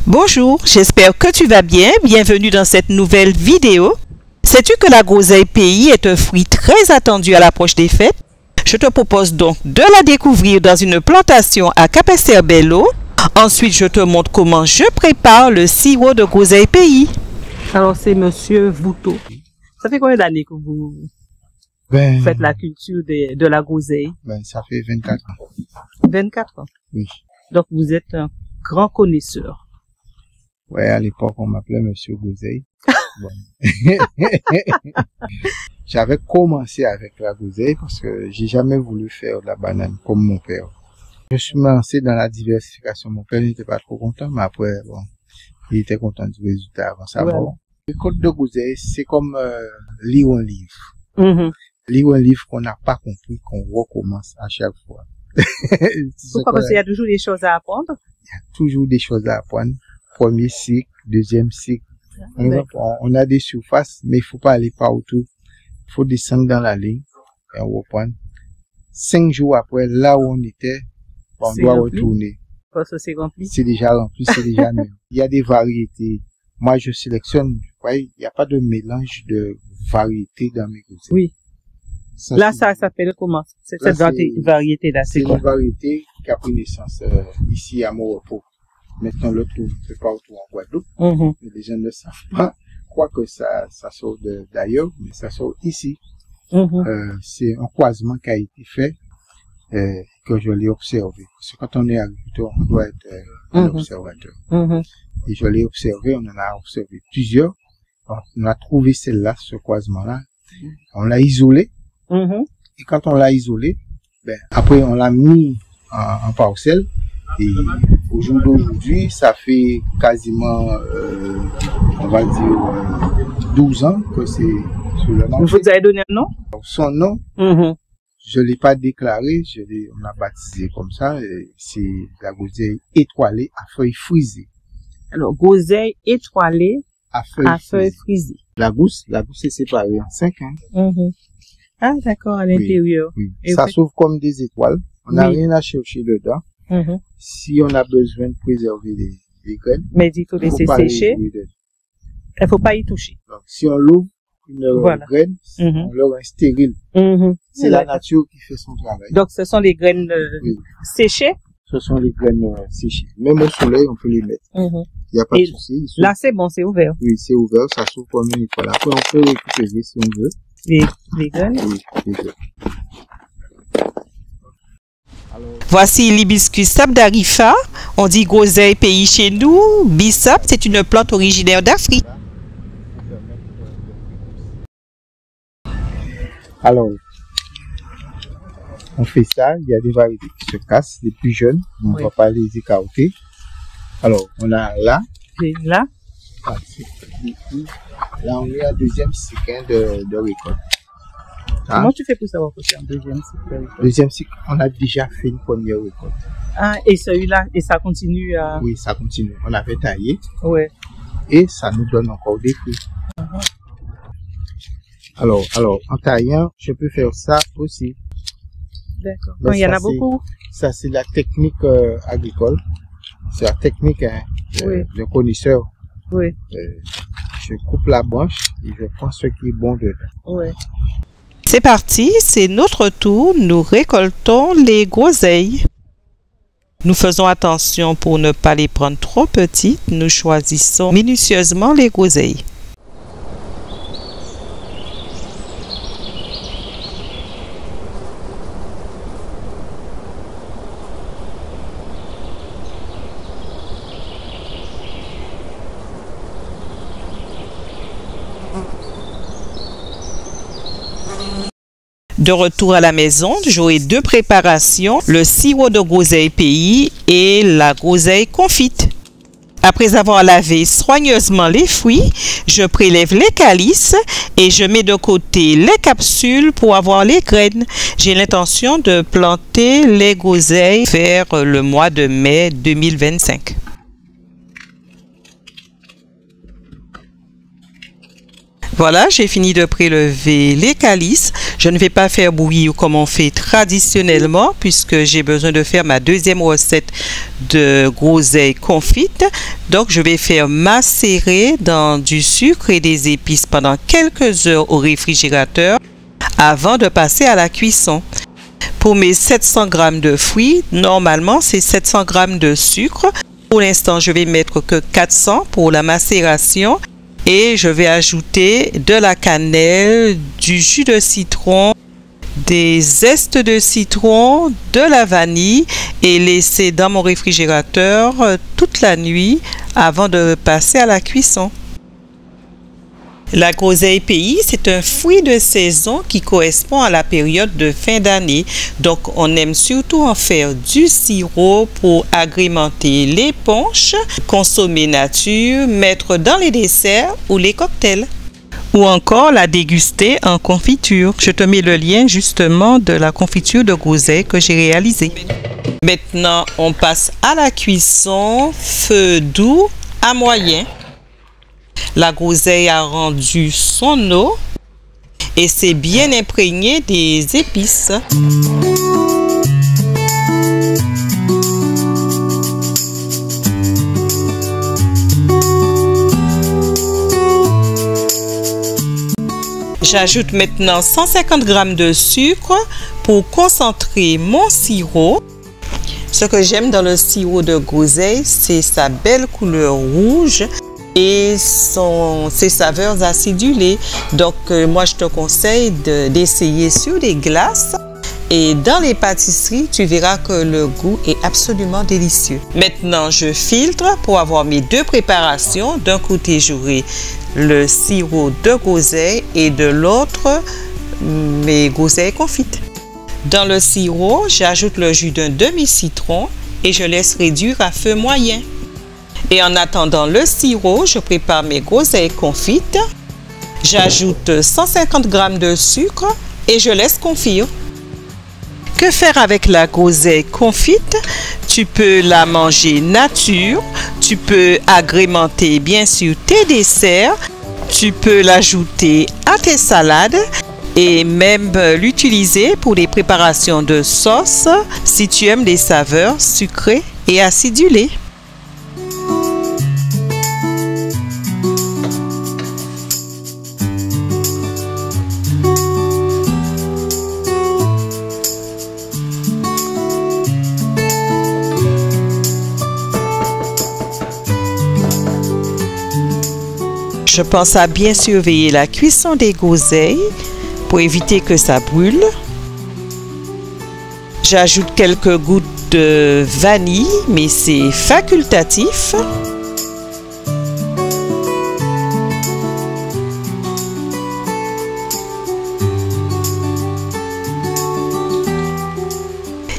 Bonjour, j'espère que tu vas bien. Bienvenue dans cette nouvelle vidéo. Sais-tu que la groseille pays est un fruit très attendu à l'approche des fêtes? Je te propose donc de la découvrir dans une plantation à Capesterre-Belle-Eau. Ensuite, je te montre comment je prépare le sirop de groseille pays. Alors, c'est Monsieur Vouto. Ça fait combien d'années que vous faites la culture de la groseille? Ça fait 24 ans. 24 ans? Oui. Donc, vous êtes un grand connaisseur. Ouais, à l'époque, on m'appelait Monsieur Groseille. J'avais commencé avec la groseille parce que j'ai jamais voulu faire de la banane comme mon père. Je suis lancé dans la diversification. Mon père n'était pas trop content, mais après, bon, il était content du résultat avant ça. Ouais. Bon. Le code de groseille, c'est comme lire un livre. Lire un livre qu'on n'a pas compris, qu'on recommence à chaque fois. Pourquoi? Parce qu'il y a toujours des choses à apprendre. Il y a toujours des choses à apprendre. Premier cycle, deuxième cycle. On a des surfaces, mais il faut pas aller partout. Il faut descendre dans la ligne et on reprend. 5 jours après, là où on était, on doit retourner. Parce que c'est rempli. C'est déjà rempli, c'est déjà mieux. Il y a des variétés. Moi, je sélectionne. Vous voyez, il n'y a pas de mélange de variétés dans mes groseilles. Oui. Là, ça s'appelle comment? Cette variété-là, c'est quoi? C'est une variété qui a pris naissance ici à Moropo. Maintenant, le trouve un peu partout en Guadeloupe. Mais les gens ne savent pas. Quoique ça sort d'ailleurs, mais ça sort ici. C'est un croisement qui a été fait, que je l'ai observé. Parce que quand on est agriculteur, on doit être un observateur. Et je l'ai observé, on en a observé plusieurs. On a trouvé celle-là, ce croisement-là. On l'a isolé. Et quand on l'a isolé, après on l'a mis en parcelle. Et au jour d'aujourd'hui, ça fait quasiment, on va dire, 12 ans que c'est sur le marché. Vous avez donné un nom? Son nom, je l'ai pas déclaré, on l'a baptisé comme ça. C'est la groseille étoilée à feuilles frisées. Alors, groseille étoilée à feuilles frisées. La gousse est séparée en 5 ans. Ah, d'accord, à l'intérieur. Oui. Ça s'ouvre comme des étoiles. On n'a rien à chercher dedans. Si on a besoin de préserver les graines. Mais il faut laisser sécher. Il ne faut pas y toucher. Donc, si on l'ouvre, une graine, on leur est stérile. C'est la nature qui fait son travail. Donc, ce sont les graines séchées? Ce sont les graines séchées. Même au soleil, on peut les mettre. Il n'y a pas de souci. Là, c'est bon, c'est ouvert. Oui, c'est ouvert, ça s'ouvre comme une étoile. Après, on peut récupérer si on veut. Les graines? Oui, les graines. Voici l'hibiscus sabdarifa. On dit groseille pays chez nous. Bissap, c'est une plante originaire d'Afrique. Alors, on fait ça. Il y a des variétés qui se cassent, les plus jeunes. On ne va pas les écarter. Alors, on a là. Et là. Là, on est à deuxième cycle de récolte. Comment tu fais pour savoir que c'est un deuxième cycle? Deuxième cycle, on a déjà fait une première récolte. Ah, et celui-là, et ça continue à... Oui, ça continue. On avait taillé. Ouais. Et ça nous donne encore des fruits. Alors, en taillant, je peux faire ça aussi. D'accord. Quand il y en a beaucoup? Ça, c'est la technique agricole. C'est la technique de connaisseur. Oui. Je coupe la branche et je prends ce qui est bon dedans. Oui. C'est parti, c'est notre tour, nous récoltons les groseilles. Nous faisons attention pour ne pas les prendre trop petites, nous choisissons minutieusement les groseilles. De retour à la maison, j'aurai 2 préparations, le sirop de groseille pays et la groseille confite. Après avoir lavé soigneusement les fruits, je prélève les calices et je mets de côté les capsules pour avoir les graines. J'ai l'intention de planter les groseilles vers le mois de mai 2025. Voilà, j'ai fini de prélever les calices. Je ne vais pas faire bouillir comme on fait traditionnellement puisque j'ai besoin de faire ma deuxième recette de groseille confite. Donc, je vais faire macérer dans du sucre et des épices pendant quelques heures au réfrigérateur avant de passer à la cuisson. Pour mes 700 g de fruits, normalement, c'est 700 g de sucre. Pour l'instant, je vais mettre que 400 pour la macération et je vais ajouter de la cannelle, du jus de citron, des zestes de citron, de la vanille et laisser dans mon réfrigérateur toute la nuit avant de passer à la cuisson. La groseille pays, c'est un fruit de saison qui correspond à la période de fin d'année. Donc, on aime surtout en faire du sirop pour agrémenter les punchs, consommer nature, mettre dans les desserts ou les cocktails. Ou encore la déguster en confiture. Je te mets le lien justement de la confiture de groseille que j'ai réalisée. Maintenant, on passe à la cuisson, feu doux à moyen. La groseille a rendu son eau et c'est bien imprégné des épices. J'ajoute maintenant 150 g de sucre pour concentrer mon sirop. Ce que j'aime dans le sirop de groseille, c'est sa belle couleur rouge et ses saveurs acidulées. Donc, moi, je te conseille d'essayer sur des glaces. Et dans les pâtisseries, tu verras que le goût est absolument délicieux. Maintenant, je filtre pour avoir mes deux préparations. D'un côté, j'aurai le sirop de groseille et de l'autre, mes groseilles confites. Dans le sirop, j'ajoute le jus d'un demi-citron et je laisse réduire à feu moyen. Et en attendant le sirop, je prépare mes groseilles confites. J'ajoute 150 g de sucre et je laisse confire. Que faire avec la groseille confite? Tu peux la manger nature, tu peux agrémenter bien sûr tes desserts, tu peux l'ajouter à tes salades et même l'utiliser pour des préparations de sauce si tu aimes des saveurs sucrées et acidulées. Je pense à bien surveiller la cuisson des groseilles pour éviter que ça brûle. J'ajoute quelques gouttes de vanille, mais c'est facultatif.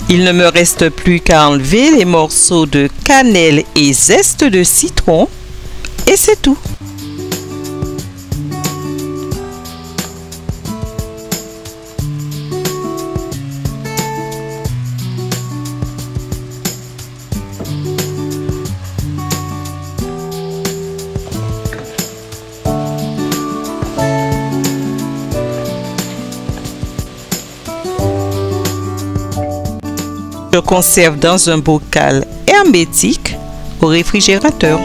Il ne me reste plus qu'à enlever les morceaux de cannelle et zeste de citron et c'est tout. Je conserve dans un bocal hermétique au réfrigérateur.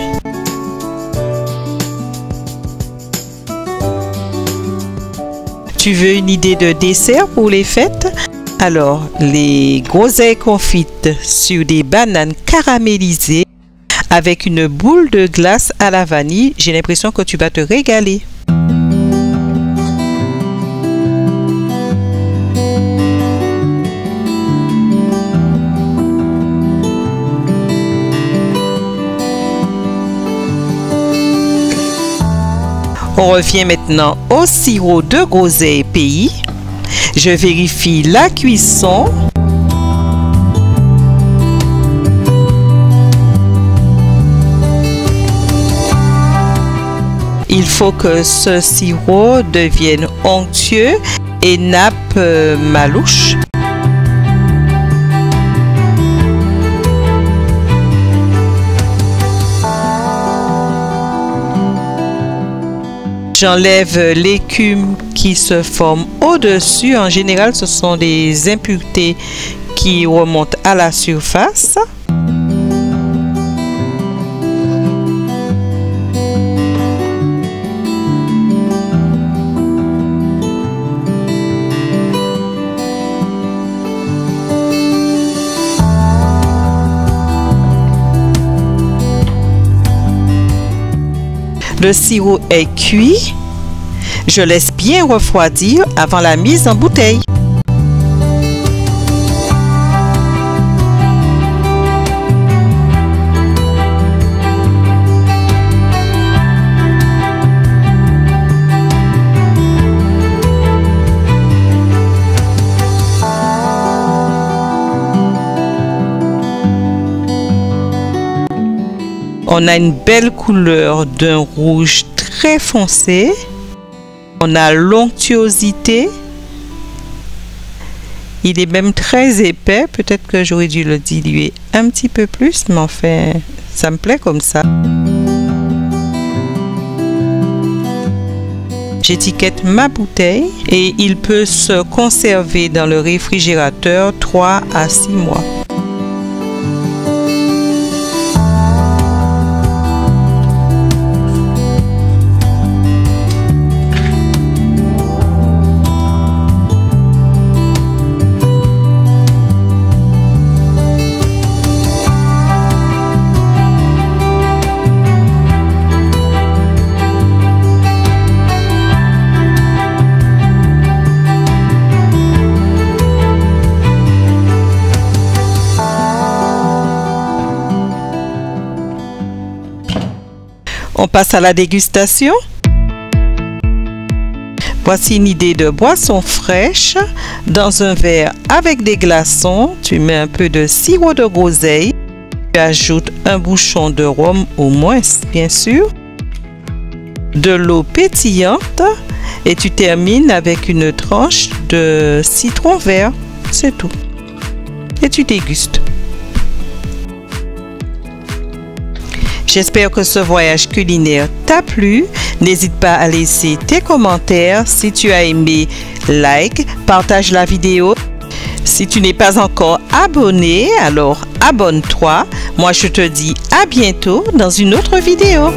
Tu veux une idée de dessert pour les fêtes? Alors, les groseilles confites sur des bananes caramélisées avec une boule de glace à la vanille, j'ai l'impression que tu vas te régaler. On revient maintenant au sirop de groseille pays. Je vérifie la cuisson. Il faut que ce sirop devienne onctueux et nappe malouche. J'enlève l'écume qui se forme au-dessus. En général, ce sont des impuretés qui remontent à la surface. Le sirop est cuit. Je laisse bien refroidir avant la mise en bouteille. On a une belle couleur d'un rouge très foncé. On a l'onctuosité. Il est même très épais. Peut-être que j'aurais dû le diluer un petit peu plus, mais enfin, ça me plaît comme ça. J'étiquette ma bouteille et il peut se conserver dans le réfrigérateur 3 à 6 mois. On passe à la dégustation. Voici une idée de boisson fraîche. Dans un verre avec des glaçons, tu mets un peu de sirop de groseille. Tu ajoutes un bouchon de rhum au moins, bien sûr. De l'eau pétillante. Et tu termines avec une tranche de citron vert. C'est tout. Et tu dégustes. J'espère que ce voyage culinaire t'a plu. N'hésite pas à laisser tes commentaires. Si tu as aimé, like, partage la vidéo. Si tu n'es pas encore abonné, alors abonne-toi. Moi, je te dis à bientôt dans une autre vidéo.